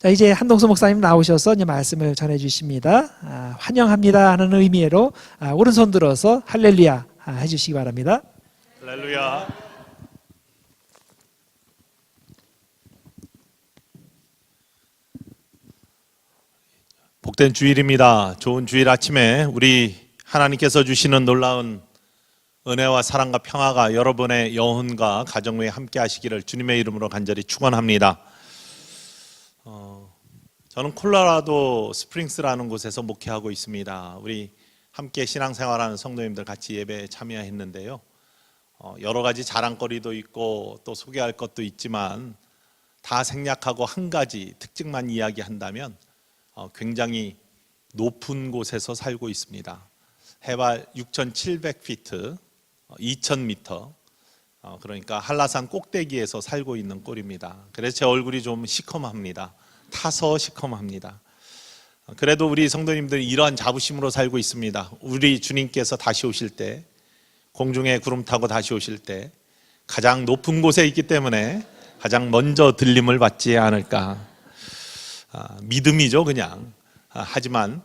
자, 이제 한동수 목사님 나오셔서 이제 말씀을 전해 주십니다. 환영합니다 하는 의미로 오른손 들어서 할렐루야 해주시기 바랍니다. 할렐루야. 복된 주일입니다. 좋은 주일 아침에 우리 하나님께서 주시는 놀라운 은혜와 사랑과 평화가 여러분의 영혼과 가정 위에 함께 하시기를 주님의 이름으로 간절히 축원합니다. 저는 콜로라도 스프링스라는 곳에서 목회하고 있습니다. 우리 함께 신앙생활하는 성도님들 같이 예배에 참여했는데요. 여러 가지 자랑거리도 있고 또 소개할 것도 있지만 다 생략하고 한 가지 특징만 이야기한다면 굉장히 높은 곳에서 살고 있습니다. 해발 6,700피트, 2,000m, 그러니까 한라산 꼭대기에서 살고 있는 꼴입니다. 그래서 제 얼굴이 좀 시커먼합니다. 타서 시커먼합니다. 그래도 우리 성도님들이 이러한 자부심으로 살고 있습니다. 우리 주님께서 다시 오실 때, 공중에 구름 타고 다시 오실 때 가장 높은 곳에 있기 때문에 가장 먼저 들림을 받지 않을까. 믿음이죠, 그냥. 하지만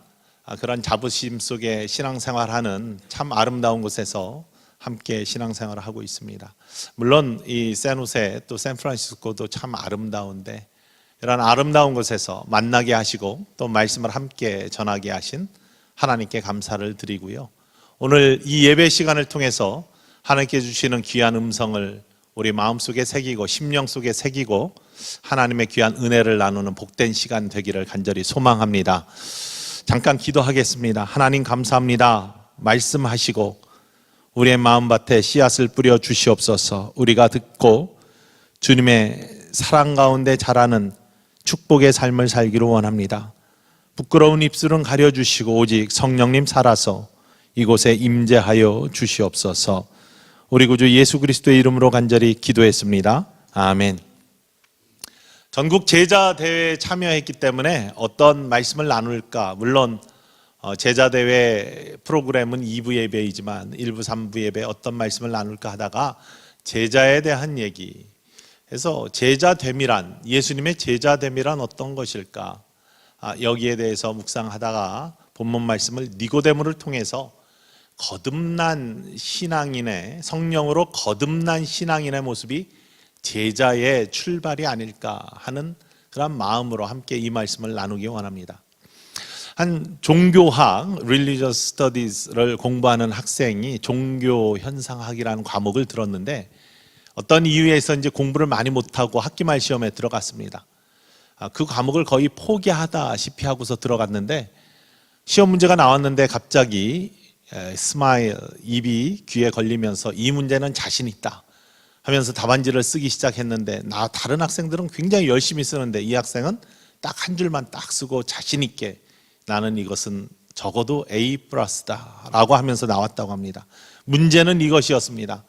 그런 자부심 속에 신앙생활하는 참 아름다운 곳에서 함께 신앙생활을 하고 있습니다. 물론 이 샌호세 또 샌프란시스코도 참 아름다운데 이런 아름다운 곳에서 만나게 하시고 또 말씀을 함께 전하게 하신 하나님께 감사를 드리고요. 오늘 이 예배 시간을 통해서 하나님께 주시는 귀한 음성을 우리 마음속에 새기고 심령 속에 새기고 하나님의 귀한 은혜를 나누는 복된 시간 되기를 간절히 소망합니다. 잠깐 기도하겠습니다. 하나님 감사합니다. 말씀하시고 우리의 마음밭에 씨앗을 뿌려 주시옵소서. 우리가 듣고 주님의 사랑 가운데 자라는 축복의 삶을 살기를 원합니다. 부끄러운 입술은 가려주시고 오직 성령님 살아서 이곳에 임재하여 주시옵소서. 우리 구주 예수 그리스도의 이름으로 간절히 기도했습니다. 아멘. 전국 제자대회에 참여했기 때문에 어떤 말씀을 나눌까. 물론 제자대회 프로그램은 2부 예배이지만 1부 3부 예배 어떤 말씀을 나눌까 하다가 제자에 대한 얘기, 그래서 제자됨이란, 예수님의 제자됨이란 어떤 것일까, 여기에 대해서 묵상하다가 본문 말씀을 니고데모를 통해서 거듭난 신앙인의, 성령으로 거듭난 신앙인의 모습이 제자의 출발이 아닐까 하는 그런 마음으로 함께 이 말씀을 나누기 원합니다. 한 종교학, Religious Studies를 공부하는 학생이 종교 현상학이라는 과목을 들었는데 어떤 이유에서인지 공부를 많이 못하고 학기말 시험에 들어갔습니다. 그 과목을 거의 포기하다시피 하고서 들어갔는데 시험 문제가 나왔는데 갑자기 스마일, 입이 귀에 걸리면서 이 문제는 자신 있다 하면서 답안지를 쓰기 시작했는데 다른 학생들은 굉장히 열심히 쓰는데 이 학생은 딱 한 줄만 딱 쓰고 자신 있게 나는 이것은 적어도 A+다 라고 하면서 나왔다고 합니다. 문제는 이것이었습니다.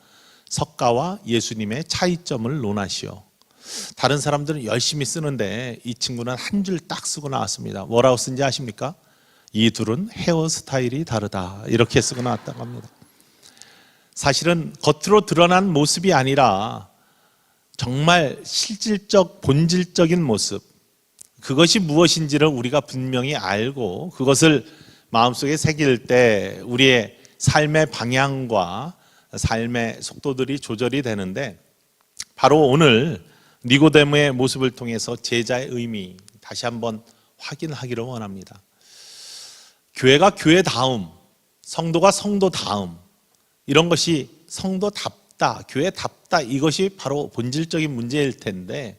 석가와 예수님의 차이점을 논하시오. 다른 사람들은 열심히 쓰는데 이 친구는 한 줄 딱 쓰고 나왔습니다. 뭐라고 쓴지 아십니까? 이 둘은 헤어스타일이 다르다 이렇게 쓰고 나왔다고 합니다. 사실은 겉으로 드러난 모습이 아니라 정말 실질적 본질적인 모습, 그것이 무엇인지를 우리가 분명히 알고 그것을 마음속에 새길 때 우리의 삶의 방향과 삶의 속도들이 조절이 되는데, 바로 오늘 니고데모의 모습을 통해서 제자의 의미 다시 한번 확인하기를 원합니다. 교회가 교회다움, 성도가 성도다움, 이런 것이 성도답다, 교회답다, 이것이 바로 본질적인 문제일 텐데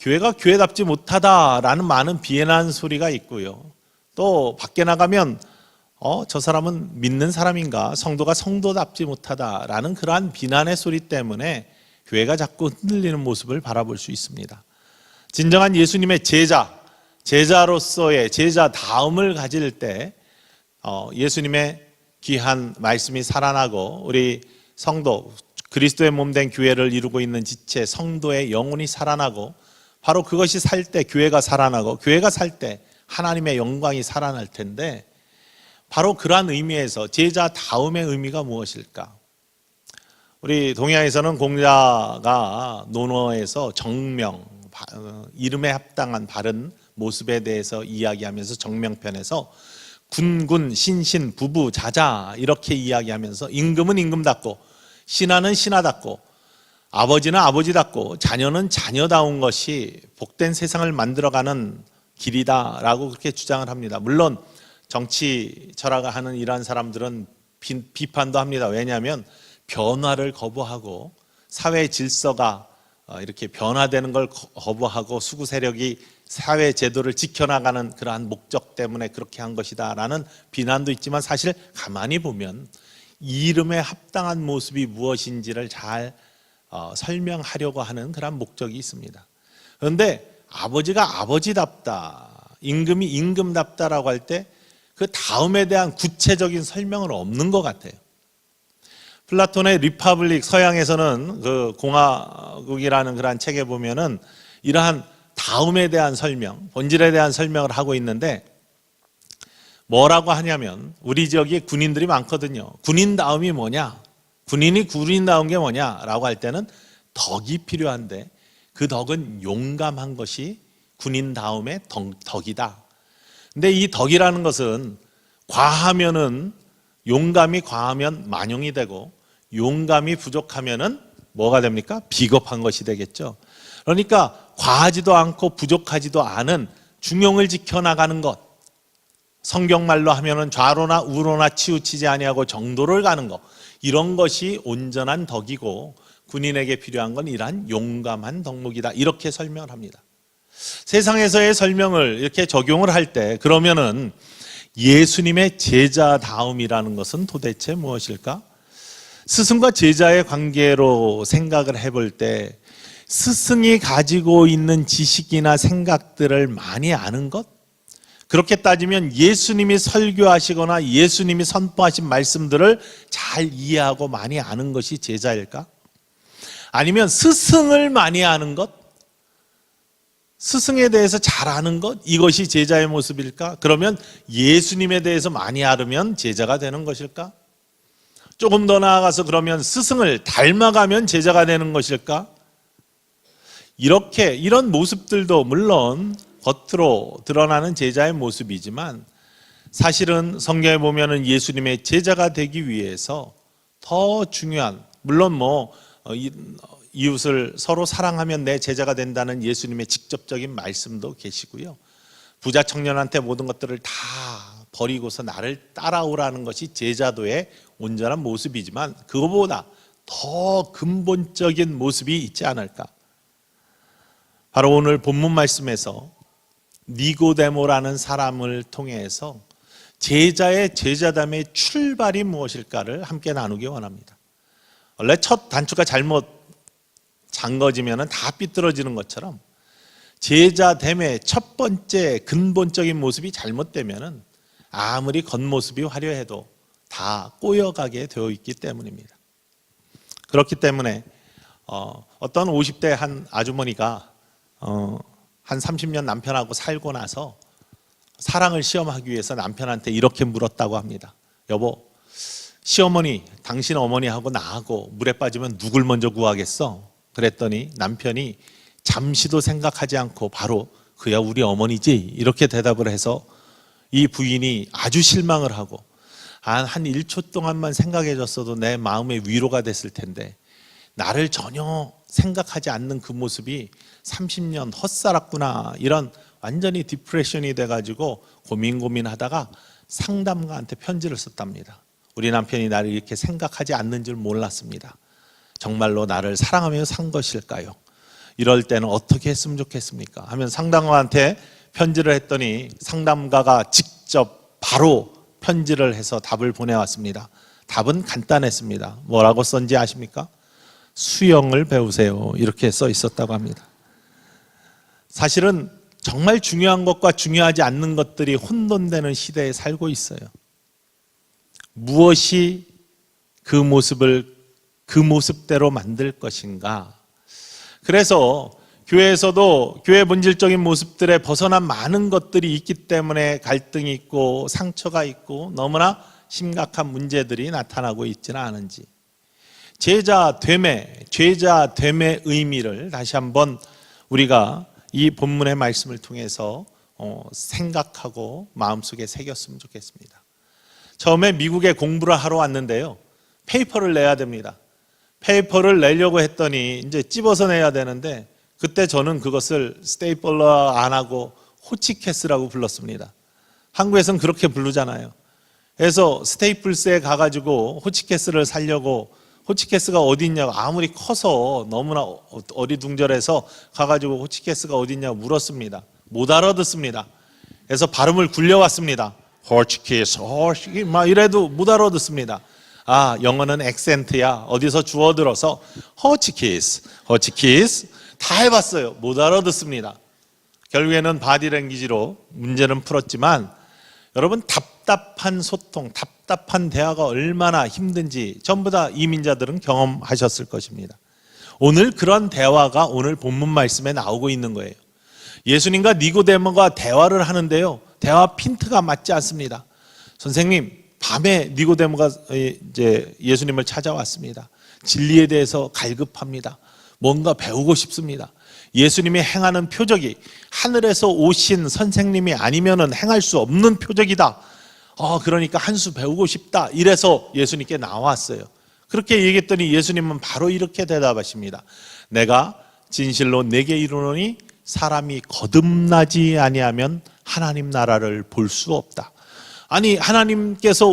교회가 교회답지 못하다라는 많은 비난하는 소리가 있고요. 또 밖에 나가면 저 사람은 믿는 사람인가, 성도가 성도답지 못하다라는 그러한 비난의 소리 때문에 교회가 자꾸 흔들리는 모습을 바라볼 수 있습니다. 진정한 예수님의 제자로서의 제자다움을 가질 때 예수님의 귀한 말씀이 살아나고 우리 성도, 그리스도의 몸된 교회를 이루고 있는 지체 성도의 영혼이 살아나고, 바로 그것이 살 때 교회가 살아나고, 교회가 살 때 하나님의 영광이 살아날 텐데, 바로 그러한 의미에서 제자다움의 의미가 무엇일까? 우리 동양에서는 공자가 논어에서 정명, 이름에 합당한 바른 모습에 대해서 이야기하면서 정명편에서 군군, 신신, 부부, 자자 이렇게 이야기하면서 임금은 임금답고 신하는 신하답고 아버지는 아버지답고 자녀는 자녀다운 것이 복된 세상을 만들어가는 길이다라고 그렇게 주장을 합니다. 물론 정치 철학을 하는 이러한 사람들은 비판도 합니다. 왜냐하면 변화를 거부하고 사회 질서가 이렇게 변화되는 걸 거부하고 수구 세력이 사회 제도를 지켜나가는 그러한 목적 때문에 그렇게 한 것이다라는 비난도 있지만 사실 가만히 보면 이름에 합당한 모습이 무엇인지를 잘 설명하려고 하는 그런 목적이 있습니다. 그런데 아버지가 아버지답다, 임금이 임금답다라고 할 때 그 다음에 대한 구체적인 설명은 없는 것 같아요. 플라톤의 리퍼블릭, 서양에서는 그 공화국이라는 그런 책에 보면은 이러한 다음에 대한 설명, 본질에 대한 설명을 하고 있는데 뭐라고 하냐면 우리 지역에 군인들이 많거든요. 군인 다음이 뭐냐? 군인이 군인다운 게 뭐냐라고 할 때는 덕이 필요한데 그 덕은 용감한 것이 군인 다음의 덕이다. 근데 이 덕이라는 것은 과하면은 용감이 과하면 만용이 되고 용감이 부족하면은 뭐가 됩니까? 비겁한 것이 되겠죠. 그러니까 과하지도 않고 부족하지도 않은 중용을 지켜나가는 것, 성경말로 하면은 좌로나 우로나 치우치지 아니하고 정도를 가는 것, 이런 것이 온전한 덕이고 군인에게 필요한 건 이러한 용감한 덕목이다, 이렇게 설명을 합니다. 세상에서의 설명을 이렇게 적용을 할 때 그러면은 예수님의 제자다움이라는 것은 도대체 무엇일까? 스승과 제자의 관계로 생각을 해볼 때 스승이 가지고 있는 지식이나 생각들을 많이 아는 것? 그렇게 따지면 예수님이 설교하시거나 예수님이 선포하신 말씀들을 잘 이해하고 많이 아는 것이 제자일까? 아니면 스승을 많이 아는 것? 스승에 대해서 잘 아는 것? 이것이 제자의 모습일까? 그러면 예수님에 대해서 많이 알으면 제자가 되는 것일까? 조금 더 나아가서 그러면 스승을 닮아가면 제자가 되는 것일까? 이런 모습들도 물론 겉으로 드러나는 제자의 모습이지만 사실은 성경에 보면은 예수님의 제자가 되기 위해서 더 중요한, 물론 이웃을 서로 사랑하면 내 제자가 된다는 예수님의 직접적인 말씀도 계시고요. 부자 청년한테 모든 것들을 다 버리고서 나를 따라오라는 것이 제자도의 온전한 모습이지만 그거보다 더 근본적인 모습이 있지 않을까? 바로 오늘 본문 말씀에서 니고데모라는 사람을 통해서 제자의 제자담의 출발이 무엇일까를 함께 나누기 원합니다. 원래 첫 단추가 잘못 잠궈지면 다 삐뚤어지는 것처럼 제자됨의 첫 번째 근본적인 모습이 잘못되면 아무리 겉모습이 화려해도 다 꼬여가게 되어 있기 때문입니다. 그렇기 때문에 어떤 50대 한 아주머니가 한 30년 남편하고 살고 나서 사랑을 시험하기 위해서 남편한테 이렇게 물었다고 합니다. 여보, 시어머니, 당신 어머니하고 나하고 물에 빠지면 누굴 먼저 구하겠어? 그랬더니 남편이 잠시도 생각하지 않고 바로 그야 우리 어머니지, 이렇게 대답을 해서 이 부인이 아주 실망을 하고 한 1초 동안만 생각해 줬어도 내 마음의 위로가 됐을 텐데 나를 전혀 생각하지 않는 그 모습이 30년 헛살았구나, 이런 완전히 디프레션이 돼가지고 고민하다가 상담가한테 편지를 썼답니다. 우리 남편이 나를 이렇게 생각하지 않는 줄 몰랐습니다. 정말로 나를 사랑하며 산 것일까요? 이럴 때는 어떻게 했으면 좋겠습니까? 하면 상담가한테 편지를 했더니 상담가가 직접 바로 편지를 해서 답을 보내왔습니다. 답은 간단했습니다. 뭐라고 썼는지 아십니까? 수영을 배우세요, 이렇게 써 있었다고 합니다. 사실은 정말 중요한 것과 중요하지 않는 것들이 혼돈되는 시대에 살고 있어요. 무엇이 그 모습을 그 모습대로 만들 것인가? 그래서 교회에서도 교회 본질적인 모습들에 벗어난 많은 것들이 있기 때문에 갈등이 있고 상처가 있고 너무나 심각한 문제들이 나타나고 있지는 않은지, 제자됨의 의미를 다시 한번 우리가 이 본문의 말씀을 통해서 생각하고 마음속에 새겼으면 좋겠습니다. 처음에 미국에 공부를 하러 왔는데요, 페이퍼를 내야 됩니다. 페이퍼를 내려고 했더니 이제 찝어서 내야 되는데, 그때 저는 그것을 스테이플러 안 하고 호치케스라고 불렀습니다. 한국에서는 그렇게 부르잖아요. 그래서 스테이플스에 가가지고 호치케스를 사려고, 호치케스가 어디 있냐고, 아무리 커서 너무나 어리둥절해서 가가지고 호치케스가 어디 있냐고 물었습니다. 못 알아듣습니다. 그래서 발음을 굴려왔습니다. 호치케스, 호치케스 막 이래도 못 알아듣습니다. 아, 영어는 액센트야. 어디서 주워들어서 호치케스, 호치케스 다 해봤어요. 못 알아듣습니다. 결국에는 바디랭귀지로 문제는 풀었지만, 여러분, 답답한 소통, 답답한 대화가 얼마나 힘든지 전부 다 이민자들은 경험하셨을 것입니다. 오늘 그런 대화가 오늘 본문 말씀에 나오고 있는 거예요. 예수님과 니고데모가 대화를 하는데요, 대화 핀트가 맞지 않습니다. 선생님, 밤에 니고데모가 이제 예수님을 찾아왔습니다. 진리에 대해서 갈급합니다. 뭔가 배우고 싶습니다. 예수님이 행하는 표적이 하늘에서 오신 선생님이 아니면은 행할 수 없는 표적이다. 그러니까 한 수 배우고 싶다. 이래서 예수님께 나왔어요. 그렇게 얘기했더니 예수님은 바로 이렇게 대답하십니다. 내가 진실로 내게 이르노니 사람이 거듭나지 아니하면 하나님 나라를 볼 수 없다. 아니, 하나님께로부터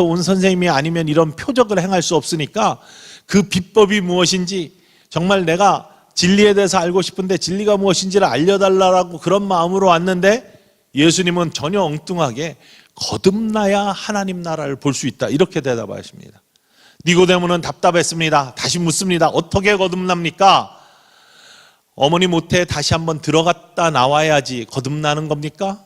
온 선생님이 아니면 이런 표적을 행할 수 없으니까 그 비법이 무엇인지, 정말 내가 진리에 대해서 알고 싶은데 진리가 무엇인지를 알려달라고 그런 마음으로 왔는데, 예수님은 전혀 엉뚱하게 거듭나야 하나님 나라를 볼 수 있다, 이렇게 대답하십니다. 니고데모는 답답했습니다. 다시 묻습니다. 어떻게 거듭납니까? 어머니 모태에 다시 한번 들어갔다 나와야지 거듭나는 겁니까?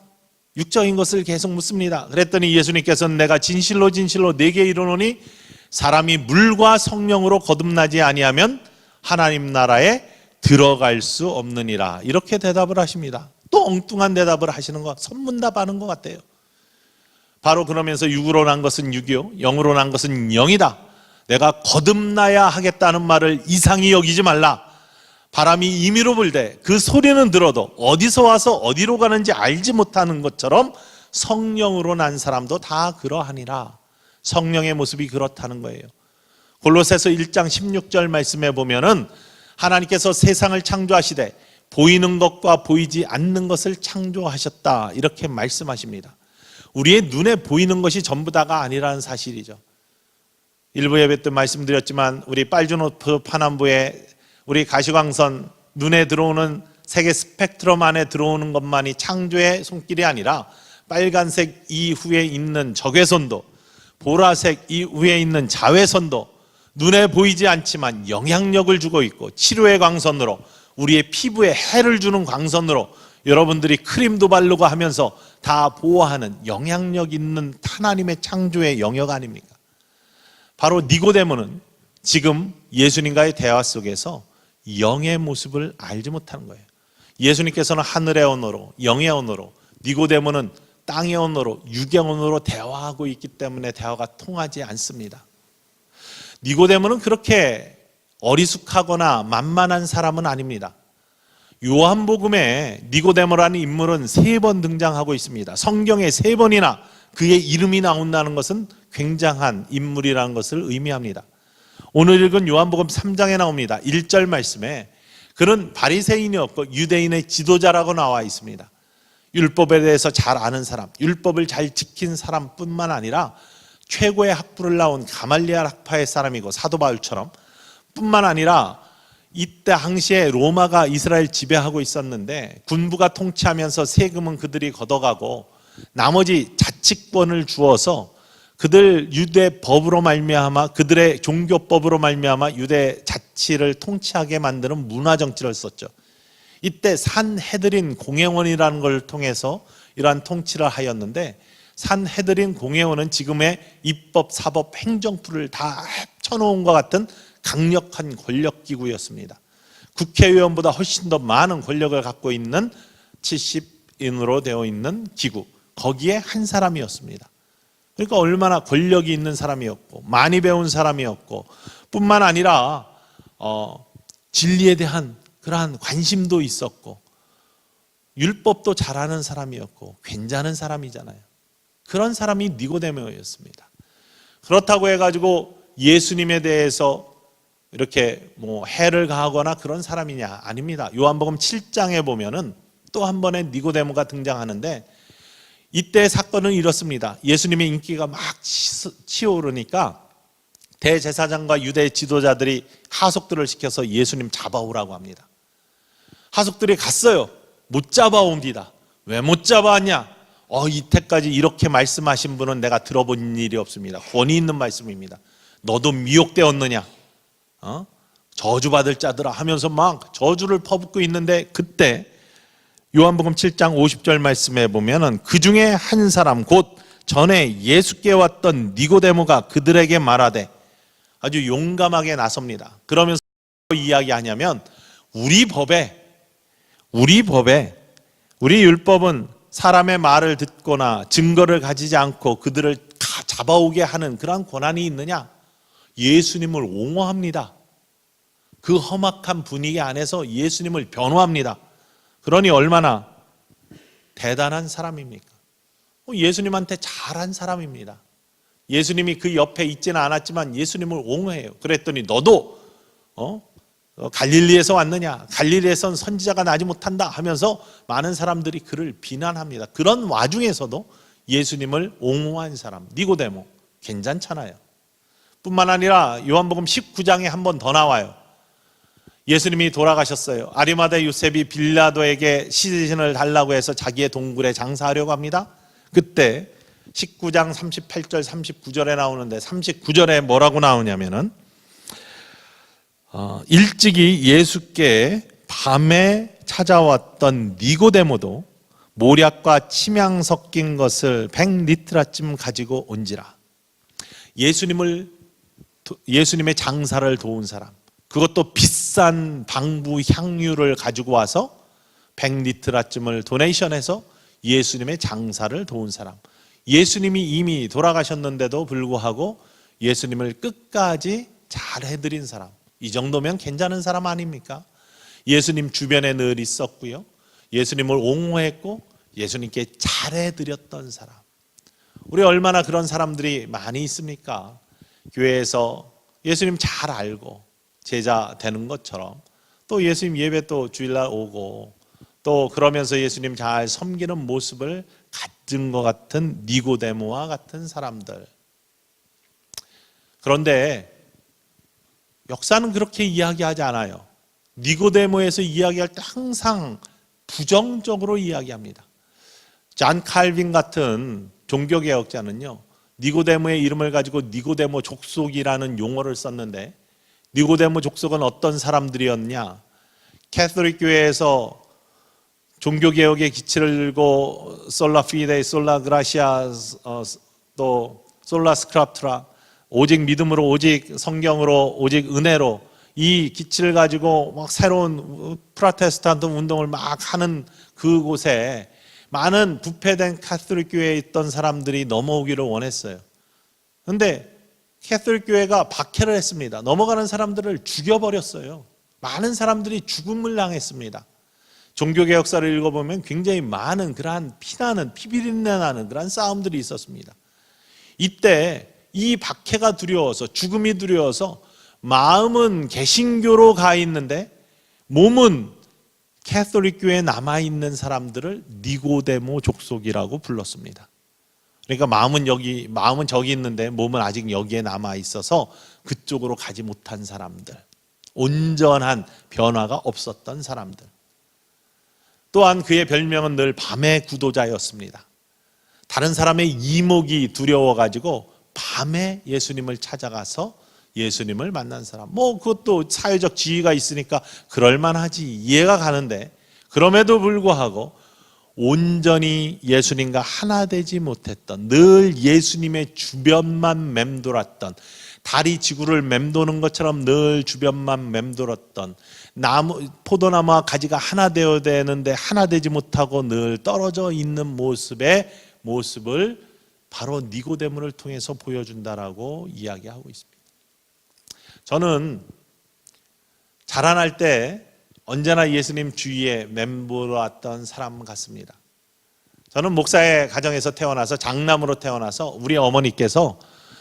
육적인 것을 계속 묻습니다. 그랬더니 예수님께서는 내가 진실로 진실로 내게 이르노니 사람이 물과 성령으로 거듭나지 아니하면 하나님 나라에 들어갈 수 없느니라, 이렇게 대답을 하십니다. 또 엉뚱한 대답을 하시는 것, 선문답하는 것 같아요. 바로 그러면서 육으로 난 것은 육이요 영으로 난 것은 영이다. 내가 거듭나야 하겠다는 말을 이상히 여기지 말라. 바람이 임의로 불되 그 소리는 들어도 어디서 와서 어디로 가는지 알지 못하는 것처럼 성령으로 난 사람도 다 그러하니라. 성령의 모습이 그렇다는 거예요. 골로새서 1장 16절 말씀에 보면은 하나님께서 세상을 창조하시되 보이는 것과 보이지 않는 것을 창조하셨다, 이렇게 말씀하십니다. 우리의 눈에 보이는 것이 전부 다가 아니라는 사실이죠. 일부 예배 때 말씀드렸지만 우리 빨주노트 파남부에 우리 가시광선 눈에 들어오는 색의 스펙트럼 안에 들어오는 것만이 창조의 손길이 아니라 빨간색 이후에 있는 적외선도, 보라색 이후에 있는 자외선도 눈에 보이지 않지만 영향력을 주고 있고, 치료의 광선으로 우리의 피부에 해를 주는 광선으로 여러분들이 크림도 바르고 하면서 다 보호하는 영향력 있는 하나님의 창조의 영역 아닙니까? 바로 니고데모는 지금 예수님과의 대화 속에서 영의 모습을 알지 못하는 거예요. 예수님께서는 하늘의 언어로, 영의 언어로, 니고데모는 땅의 언어로, 육의 언어로 대화하고 있기 때문에 대화가 통하지 않습니다. 니고데모는 그렇게 어리숙하거나 만만한 사람은 아닙니다. 요한복음에 니고데모라는 인물은 3번 등장하고 있습니다. 성경에 3번이나 그의 이름이 나온다는 것은 굉장한 인물이라는 것을 의미합니다. 오늘 읽은 요한복음 3장에 나옵니다. 1절 말씀에 그는 바리새인이었고 유대인의 지도자라고 나와 있습니다. 율법에 대해서 잘 아는 사람, 율법을 잘 지킨 사람뿐만 아니라 최고의 학부를 나온 가말리엘 학파의 사람이고, 사도 바울처럼 뿐만 아니라 이때 당시에 로마가 이스라엘 지배하고 있었는데 군부가 통치하면서 세금은 그들이 걷어가고 나머지 자치권을 주어서 그들 유대 법으로 말미암아, 그들의 종교법으로 말미암아 유대 자치를 통치하게 만드는 문화 정치를 썼죠. 이때 산헤드린 공회원이라는 걸 통해서 이러한 통치를 하였는데, 산헤드린 공회원은 지금의 입법, 사법, 행정부를 다 합쳐놓은 것 같은 강력한 권력기구였습니다. 국회의원보다 훨씬 더 많은 권력을 갖고 있는 70인으로 되어 있는 기구, 거기에 한 사람이었습니다. 그러니까 얼마나 권력이 있는 사람이었고 많이 배운 사람이었고, 뿐만 아니라 진리에 대한 그러한 관심도 있었고 율법도 잘하는 사람이었고 괜찮은 사람이잖아요. 그런 사람이 니고데모였습니다. 그렇다고 해가지고 예수님에 대해서 이렇게 해를 가하거나 그런 사람이냐? 아닙니다. 요한복음 7장에 보면은 또 한 번의 니고데모가 등장하는데 이때 사건은 이렇습니다. 예수님의 인기가 막 치오르니까 대제사장과 유대 지도자들이 하속들을 시켜서 예수님 잡아오라고 합니다. 하속들이 갔어요. 못 잡아옵니다. 왜 못 잡아왔냐? 이때까지 이렇게 말씀하신 분은 내가 들어본 일이 없습니다. 권위 있는 말씀입니다. 너도 미혹되었느냐? 저주받을 자들아 하면서 막 저주를 퍼붓고 있는데 그때 요한복음 7장 50절 말씀에 보면은 그 중에 한 사람 곧 전에 예수께 왔던 니고데모가 그들에게 말하되 아주 용감하게 나섭니다. 그러면서 이야기하냐면 우리 율법은 사람의 말을 듣거나 증거를 가지지 않고 그들을 잡아오게 하는 그런 권한이 있느냐? 예수님을 옹호합니다. 그 험악한 분위기 안에서 예수님을 변호합니다. 그러니 얼마나 대단한 사람입니까? 예수님한테 잘한 사람입니다. 예수님이 그 옆에 있지는 않았지만 예수님을 옹호해요. 그랬더니 너도 갈릴리에서 왔느냐? 갈릴리에선 선지자가 나지 못한다 하면서 많은 사람들이 그를 비난합니다. 그런 와중에서도 예수님을 옹호한 사람 니고데모 괜찮잖아요. 뿐만 아니라 요한복음 19장에 한 번 더 나와요. 예수님이 돌아가셨어요. 아리마다 요셉이 빌라도에게 시신을 달라고 해서 자기의 동굴에 장사하려고 합니다. 그때 19장 38절 39절에 나오는데 39절에 뭐라고 나오냐면은 일찍이 예수께 밤에 찾아왔던 니고데모도 모략과 침향 섞인 것을 100리트라쯤 가지고 온지라. 예수님의 장사를 도운 사람, 그것도 비싼 방부 향유를 가지고 와서 100리트라쯤을 도네이션해서 예수님의 장사를 도운 사람. 예수님이 이미 돌아가셨는데도 불구하고 예수님을 끝까지 잘 해드린 사람. 이 정도면 괜찮은 사람 아닙니까? 예수님 주변에 늘 있었고요. 예수님을 옹호했고 예수님께 잘해드렸던 사람. 우리 얼마나 그런 사람들이 많이 있습니까? 교회에서 예수님 잘 알고 제자 되는 것처럼 또 예수님 예배 또 주일날 오고 또 그러면서 예수님 잘 섬기는 모습을 갖은 것 같은 니고데모와 같은 사람들. 그런데 역사는 그렇게 이야기하지 않아요. 니고데모에서 이야기할 때 항상 부정적으로 이야기합니다. 잔 칼빈 같은 종교개혁자는요, 니고데모의 이름을 가지고 니고데모 족속이라는 용어를 썼는데 니고데모 족속은 어떤 사람들이었냐? 캐톨릭 교회에서 종교개혁의 기치를 들고 솔라 피데, 솔라 그라시아, 또 솔라 스크랍트라, 오직 믿음으로, 오직 성경으로, 오직 은혜로 이 기치를 가지고 막 새로운 프로테스탄트 운동을 막 하는 그곳에 많은 부패된 카톨릭 교회에 있던 사람들이 넘어오기를 원했어요. 그런데 캐톨릭 교회가 박해를 했습니다. 넘어가는 사람들을 죽여버렸어요. 많은 사람들이 죽음을 당했습니다. 종교개혁사를 읽어보면 굉장히 많은 그러한 피나는, 피비린내 나는 그러한 싸움들이 있었습니다. 이때 이 박해가 두려워서, 죽음이 두려워서 마음은 개신교로 가 있는데 몸은 캐톨릭 교회에 남아있는 사람들을 니고데모 족속이라고 불렀습니다. 그러니까 마음은 저기 있는데 몸은 아직 여기에 남아있어서 그쪽으로 가지 못한 사람들, 온전한 변화가 없었던 사람들. 또한 그의 별명은 늘 밤의 구도자였습니다. 다른 사람의 이목이 두려워가지고 밤에 예수님을 찾아가서 예수님을 만난 사람. 그것도 사회적 지위가 있으니까 그럴만하지, 이해가 가는데, 그럼에도 불구하고 온전히 예수님과 하나 되지 못했던, 늘 예수님의 주변만 맴돌았던, 달이 지구를 맴도는 것처럼 늘 주변만 맴돌았던, 포도나무와 가지가 하나 되어야 되는데 하나 되지 못하고 늘 떨어져 있는 모습을 바로 니고데모를 통해서 보여준다라고 이야기하고 있습니다. 저는 자라날 때 언제나 예수님 주위에 맴돌았던 사람 같습니다. 저는 목사의 가정에서 태어나서 장남으로 태어나서 우리 어머니께서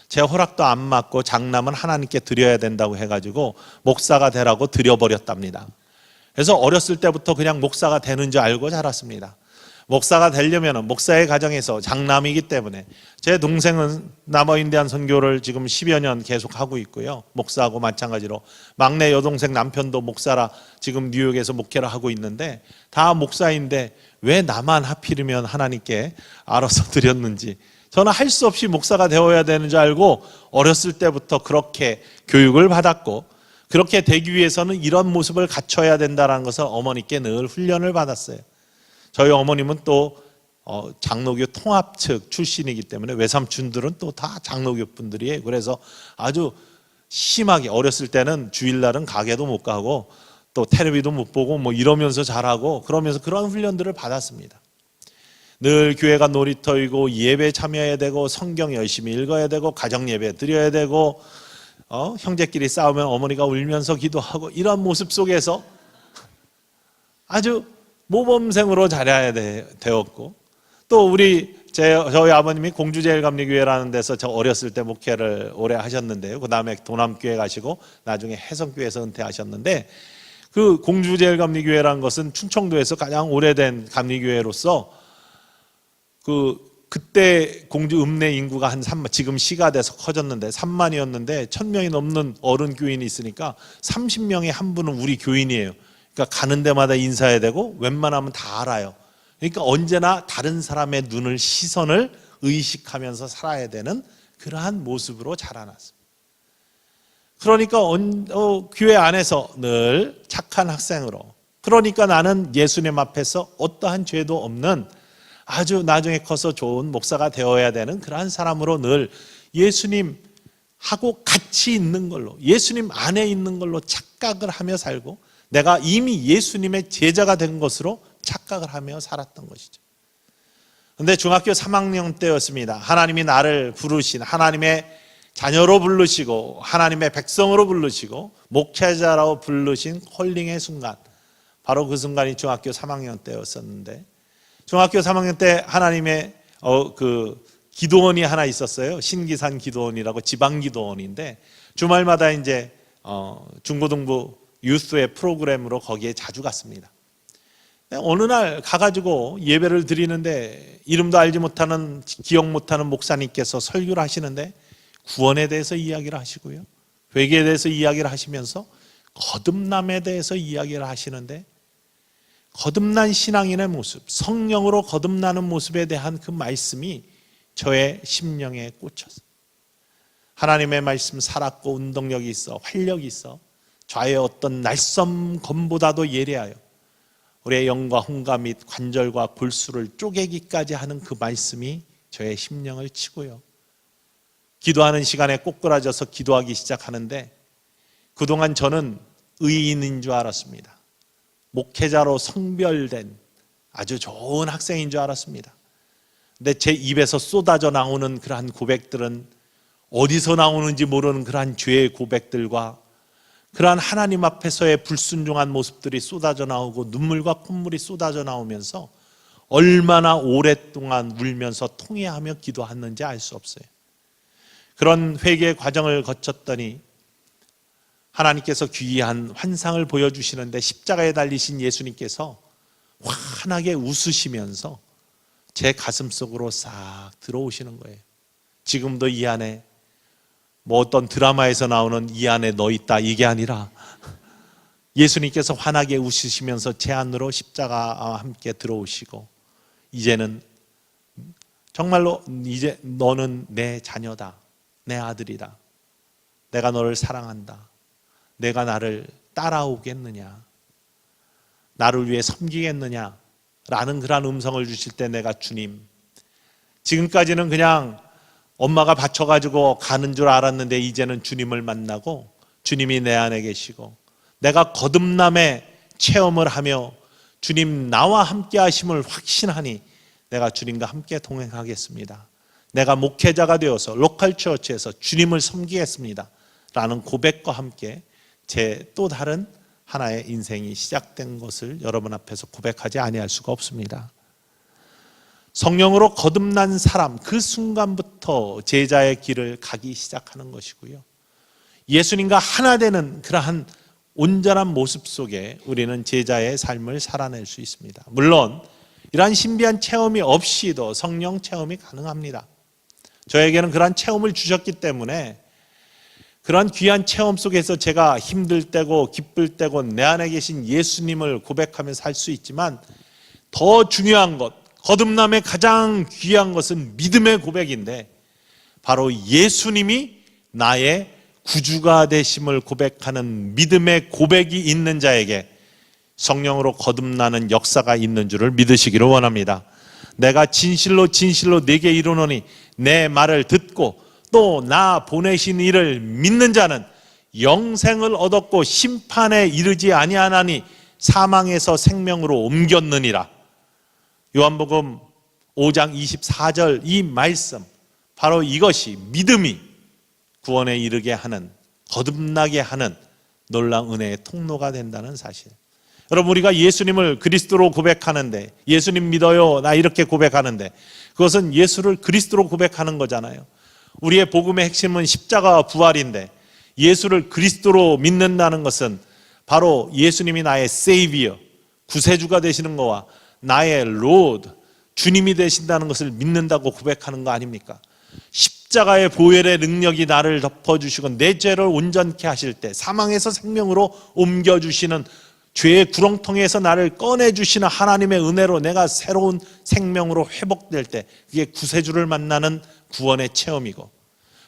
제 허락도 안 받고 장남은 하나님께 드려야 된다고 해가지고 목사가 되라고 드려버렸답니다. 그래서 어렸을 때부터 그냥 목사가 되는 줄 알고 자랐습니다. 목사가 되려면 목사의 가정에서 장남이기 때문에, 제 동생은 남아인디안 선교를 지금 10여 년 계속 하고 있고요. 목사하고 마찬가지로 막내 여동생 남편도 목사라 지금 뉴욕에서 목회를 하고 있는데, 다 목사인데 왜 나만 하필이면 하나님께 알아서 드렸는지, 저는 할 수 없이 목사가 되어야 되는 줄 알고 어렸을 때부터 그렇게 교육을 받았고, 그렇게 되기 위해서는 이런 모습을 갖춰야 된다는 것을 어머니께 늘 훈련을 받았어요. 저희 어머님은 또 장로교 통합 측 출신이기 때문에 외삼촌들은 또 다 장로교 분들이에요. 그래서 아주 심하게 어렸을 때는 주일날은 가게도 못 가고 또 텔레비도 못 보고 뭐 이러면서 자라고, 그러면서 그런 훈련들을 받았습니다. 늘 교회가 놀이터이고 예배 참여해야 되고 성경 열심히 읽어야 되고 가정 예배 드려야 되고 형제끼리 싸우면 어머니가 울면서 기도하고, 이런 모습 속에서 아주 모범생으로 자라야 되었고, 또 저희 아버님이 공주제일감리교회라는 데서 저 어렸을 때 목회를 오래 하셨는데요. 그 다음에 도남교회 가시고 나중에 해성교회에서 은퇴하셨는데, 그 공주제일감리교회라는 것은 충청도에서 가장 오래된 감리교회로서 그때 공주 읍내 인구가 한 3만, 지금 시가 돼서 커졌는데 3만이었는데 1000명이 넘는 어른 교인이 있으니까 30명에 한 분은 우리 교인이에요. 그러니까 가는 데마다 인사해야 되고 웬만하면 다 알아요. 그러니까 언제나 다른 사람의 눈을, 시선을 의식하면서 살아야 되는 그러한 모습으로 자라났습니다. 그러니까 교회 안에서 늘 착한 학생으로, 그러니까 나는 예수님 앞에서 어떠한 죄도 없는 아주 나중에 커서 좋은 목사가 되어야 되는 그러한 사람으로 늘 예수님하고 같이 있는 걸로, 예수님 안에 있는 걸로 착각을 하며 살고, 내가 이미 예수님의 제자가 된 것으로 착각을 하며 살았던 것이죠. 그런데 중학교 3학년 때였습니다. 하나님이 나를 부르신, 하나님의 자녀로 부르시고 하나님의 백성으로 부르시고 목회자라고 부르신 콜링의 순간, 바로 그 순간이 중학교 3학년 때였었는데, 중학교 3학년 때 하나님의 기도원이 하나 있었어요. 신기산 기도원이라고 지방 기도원인데, 주말마다 이제 중고등부 유스의 프로그램으로 거기에 자주 갔습니다. 어느 날 가가지고 예배를 드리는데 이름도 알지 못하는, 기억 못하는 목사님께서 설교를 하시는데 구원에 대해서 이야기를 하시고요, 회개에 대해서 이야기를 하시면서 거듭남에 대해서 이야기를 하시는데, 거듭난 신앙인의 모습, 성령으로 거듭나는 모습에 대한 그 말씀이 저의 심령에 꽂혔어요. 하나님의 말씀 살았고 운동력이 있어, 활력이 있어, 좌의 어떤 날쌘 검보다도 예리하여 우리의 영과 홍과 및 관절과 골수를 쪼개기까지 하는 그 말씀이 저의 심령을 치고요, 기도하는 시간에 꼬꾸라져서 기도하기 시작하는데, 그동안 저는 의인인 줄 알았습니다. 목회자로 성별된 아주 좋은 학생인 줄 알았습니다. 근데 제 입에서 쏟아져 나오는 그러한 고백들은 어디서 나오는지 모르는 그러한 죄의 고백들과 그러한 하나님 앞에서의 불순종한 모습들이 쏟아져 나오고, 눈물과 콧물이 쏟아져 나오면서 얼마나 오랫동안 울면서 통회하며 기도했는지 알 수 없어요. 그런 회개의 과정을 거쳤더니 하나님께서 귀한 환상을 보여주시는데, 십자가에 달리신 예수님께서 환하게 웃으시면서 제 가슴 속으로 싹 들어오시는 거예요. 지금도 이 안에, 뭐 어떤 드라마에서 나오는 이 안에 너 있다, 이게 아니라 예수님께서 환하게 웃으시면서 제 안으로 십자가와 함께 들어오시고, 이제는 정말로 이제 너는 내 자녀다, 내 아들이다, 내가 너를 사랑한다, 내가 나를 따라오겠느냐, 나를 위해 섬기겠느냐 라는 그런 음성을 주실 때, 내가 주님, 지금까지는 그냥 엄마가 바쳐가지고 가는 줄 알았는데 이제는 주님을 만나고 주님이 내 안에 계시고 내가 거듭남의 체험을 하며 주님 나와 함께 하심을 확신하니 내가 주님과 함께 동행하겠습니다. 내가 목회자가 되어서 로컬 처치에서 주님을 섬기겠습니다 라는 고백과 함께 제 또 다른 하나의 인생이 시작된 것을 여러분 앞에서 고백하지 아니할 수가 없습니다. 성령으로 거듭난 사람, 그 순간부터 제자의 길을 가기 시작하는 것이고요. 예수님과 하나 되는 그러한 온전한 모습 속에 우리는 제자의 삶을 살아낼 수 있습니다. 물론 이러한 신비한 체험이 없이도 성령 체험이 가능합니다. 저에게는 그러한 체험을 주셨기 때문에 그러한 귀한 체험 속에서 제가 힘들 때고 기쁠 때고 내 안에 계신 예수님을 고백하면서 살 수 있지만, 더 중요한 것, 거듭남의 가장 귀한 것은 믿음의 고백인데, 바로 예수님이 나의 구주가 되심을 고백하는 믿음의 고백이 있는 자에게 성령으로 거듭나는 역사가 있는 줄을 믿으시기를 원합니다. 내가 진실로 진실로 네게 이르노니 내 말을 듣고 또 나 보내신 이를 믿는 자는 영생을 얻었고 심판에 이르지 아니하나니 사망에서 생명으로 옮겼느니라. 요한복음 5장 24절 이 말씀, 바로 이것이 믿음이 구원에 이르게 하는, 거듭나게 하는 놀라운 은혜의 통로가 된다는 사실. 여러분, 우리가 예수님을 그리스도로 고백하는데, 예수님 믿어요 나 이렇게 고백하는데, 그것은 예수를 그리스도로 고백하는 거잖아요. 우리의 복음의 핵심은 십자가와 부활인데, 예수를 그리스도로 믿는다는 것은 바로 예수님이 나의 세이비어, 구세주가 되시는 거와 나의 로드, 주님이 되신다는 것을 믿는다고 고백하는 거 아닙니까? 십자가의 보혈의 능력이 나를 덮어주시고 내 죄를 온전케 하실 때, 사망에서 생명으로 옮겨주시는, 죄의 구렁텅이에서 나를 꺼내주시는 하나님의 은혜로 내가 새로운 생명으로 회복될 때, 그게 구세주를 만나는 구원의 체험이고,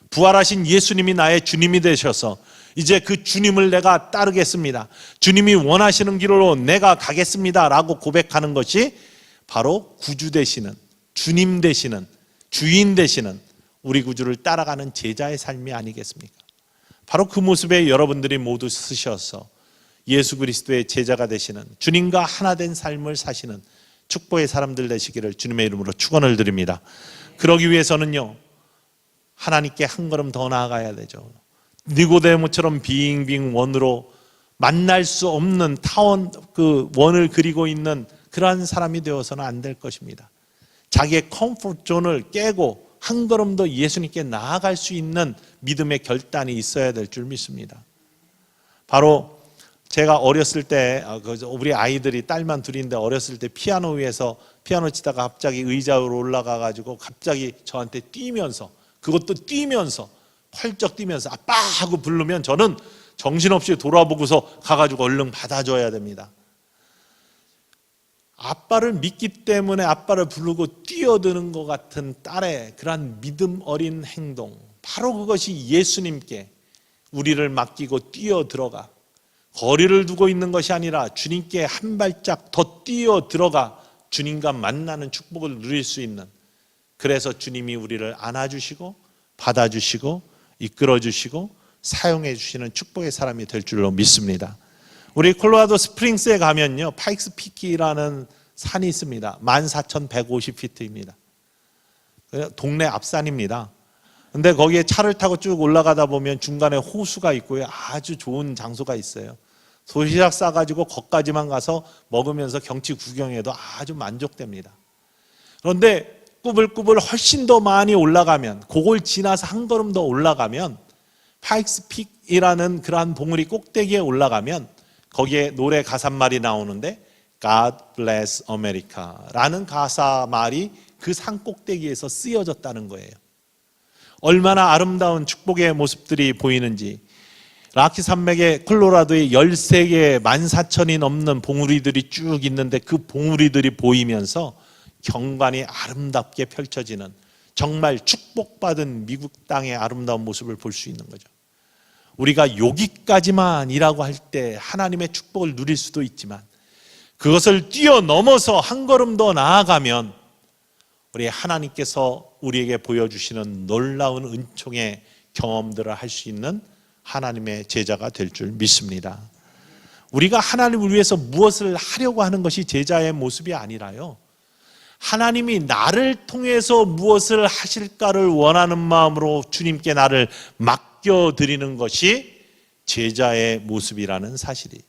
부활하신 예수님이 나의 주님이 되셔서 이제 그 주님을 내가 따르겠습니다, 주님이 원하시는 길로 내가 가겠습니다 라고 고백하는 것이 바로 구주 되시는, 주님 되시는, 주인 되시는 우리 구주를 따라가는 제자의 삶이 아니겠습니까? 바로 그 모습에 여러분들이 모두 쓰셔서 예수 그리스도의 제자가 되시는, 주님과 하나 된 삶을 사시는 축복의 사람들 되시기를 주님의 이름으로 축원을 드립니다. 그러기 위해서는요, 하나님께 한 걸음 더 나아가야 되죠. 니고데모처럼 빙빙 원으로 만날 수 없는 타원, 그 원을 그리고 있는 그러한 사람이 되어서는 안 될 것입니다. 자기의 컴포트 존을 깨고 한 걸음 더 예수님께 나아갈 수 있는 믿음의 결단이 있어야 될 줄 믿습니다. 바로 제가 어렸을 때, 우리 아이들이 딸만 둘인데 어렸을 때 피아노 위에서 피아노 치다가 갑자기 의자 위로 올라가 가지고 갑자기 저한테 뛰면서, 그것도 뛰면서, 펄쩍 뛰면서 아빠 하고 부르면 저는 정신없이 돌아보고서 가가지고 얼른 받아줘야 됩니다. 아빠를 믿기 때문에 아빠를 부르고 뛰어드는 것 같은 딸의 그러한 믿음 어린 행동, 바로 그것이 예수님께 우리를 맡기고 뛰어들어가 거리를 두고 있는 것이 아니라 주님께 한 발짝 더 뛰어들어가 주님과 만나는 축복을 누릴 수 있는, 그래서 주님이 우리를 안아주시고 받아주시고 이끌어주시고 사용해 주시는 축복의 사람이 될 줄로 믿습니다. 우리 콜로라도 스프링스에 가면요, 파익스 피키라는 산이 있습니다. 14,150피트입니다. 동네 앞산입니다. 근데 거기에 차를 타고 쭉 올라가다 보면 중간에 호수가 있고요, 아주 좋은 장소가 있어요. 도시락 싸가지고 거기까지만 가서 먹으면서 경치 구경해도 아주 만족됩니다. 그런데 꾸불꾸불 훨씬 더 많이 올라가면, 그걸 지나서 한 걸음 더 올라가면, 파익스 픽이라는 그러한 봉우리 꼭대기에 올라가면 거기에 노래 가사말이 나오는데 God bless America 라는 가사말이 그 산 꼭대기에서 쓰여졌다는 거예요. 얼마나 아름다운 축복의 모습들이 보이는지, 라키 산맥의 콜로라도에 13개 14,000이 넘는 봉우리들이 쭉 있는데 그 봉우리들이 보이면서 경관이 아름답게 펼쳐지는, 정말 축복받은 미국 땅의 아름다운 모습을 볼 수 있는 거죠. 우리가 여기까지만이라고 할 때 하나님의 축복을 누릴 수도 있지만, 그것을 뛰어넘어서 한 걸음 더 나아가면 우리 하나님께서 우리에게 보여주시는 놀라운 은총의 경험들을 할 수 있는 하나님의 제자가 될 줄 믿습니다. 우리가 하나님을 위해서 무엇을 하려고 하는 것이 제자의 모습이 아니라요, 하나님이 나를 통해서 무엇을 하실까를 원하는 마음으로 주님께 나를 맡겨드리는 것이 제자의 모습이라는 사실이.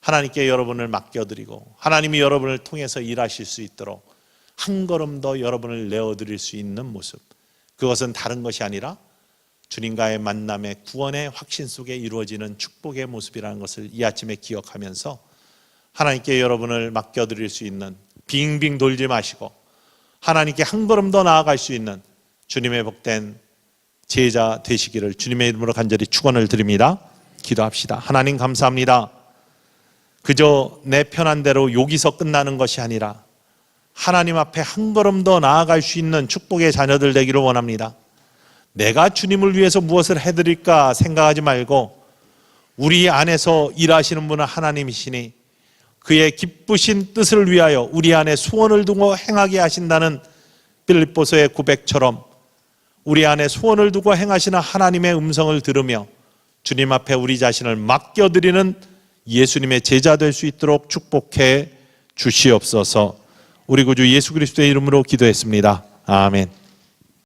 하나님께 여러분을 맡겨드리고 하나님이 여러분을 통해서 일하실 수 있도록 한 걸음 더 여러분을 내어드릴 수 있는 모습, 그것은 다른 것이 아니라 주님과의 만남의 구원의 확신 속에 이루어지는 축복의 모습이라는 것을 이 아침에 기억하면서 하나님께 여러분을 맡겨드릴 수 있는, 빙빙 돌지 마시고 하나님께 한 걸음 더 나아갈 수 있는 주님의 복된 제자 되시기를 주님의 이름으로 간절히 축원을 드립니다. 기도합시다. 하나님 감사합니다. 그저 내 편한 대로 여기서 끝나는 것이 아니라 하나님 앞에 한 걸음 더 나아갈 수 있는 축복의 자녀들 되기를 원합니다. 내가 주님을 위해서 무엇을 해드릴까 생각하지 말고 우리 안에서 일하시는 분은 하나님이시니 그의 기쁘신 뜻을 위하여 우리 안에 소원을 두고 행하게 하신다는 빌립보서의 고백처럼 우리 안에 소원을 두고 행하시는 하나님의 음성을 들으며 주님 앞에 우리 자신을 맡겨드리는 예수님의 제자 될 수 있도록 축복해 주시옵소서. 우리 구주 예수 그리스도의 이름으로 기도했습니다. 아멘.